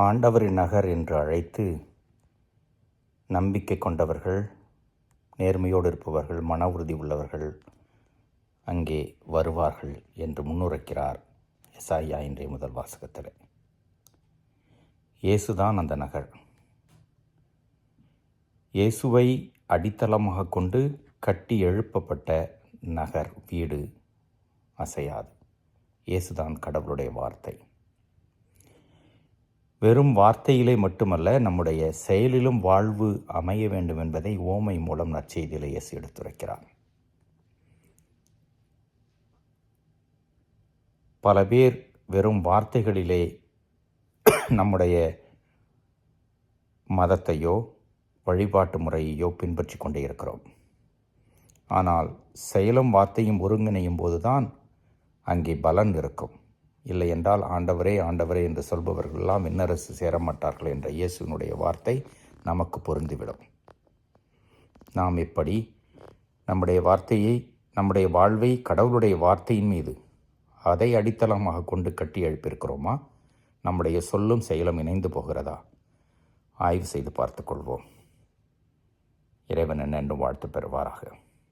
ஆண்டவரின் நகர் என்று அழைத்து நம்பிக்கை கொண்டவர்கள், நேர்மையோடு இருப்பவர்கள், மன உறுதி உள்ளவர்கள் அங்கே வருவார்கள் என்று முன்னுரைக்கிறார் எசாயா இன்றைய முதல் வாசகத்தில். இயேசுதான் அந்த நகர். இயேசுவை அடித்தளமாக கொண்டு கட்டி எழுப்பப்பட்ட நகர், வீடு அசையாது. இயேசுதான் கடவுளுடைய வார்த்தை. வெறும் வார்த்தையிலே மட்டுமல்ல, நம்முடைய செயலிலும் வாழ்வு அமைய வேண்டும் என்பதை ஓமை மூலம் நற்செய்தியிலே இயேசு எடுத்துரைக்கிறார். பல பேர் வெறும் வார்த்தைகளிலே நம்முடைய மதத்தையோ வழிபாட்டு முறையையோ பின்பற்றி கொண்டே இருக்கிறோம். ஆனால் செயலும் வார்த்தையும் ஒருங்கிணையும் போதுதான் அங்கே பலன் இருக்கும். இல்லை என்றால் ஆண்டவரே ஆண்டவரே என்று சொல்பவர்களெல்லாம் விண்ணரசு சேரமாட்டார்கள் என்ற இயேசுவினுடைய வார்த்தை நமக்கு பொருந்திவிடும். நாம் எப்படி நம்முடைய வார்த்தையை, நம்முடைய வாழ்வை கடவுளுடைய வார்த்தையின் மீது அதை அடித்தளமாக கொண்டு கட்டி எழுப்பியிருக்கிறோமா? நம்முடைய சொல்லும் செயலும் இணைந்து போகிறதா? ஆய்வு செய்து பார்த்து கொள்வோம். இறைவன் என்னென்றும் வாழ்த்து பெறுவாராக.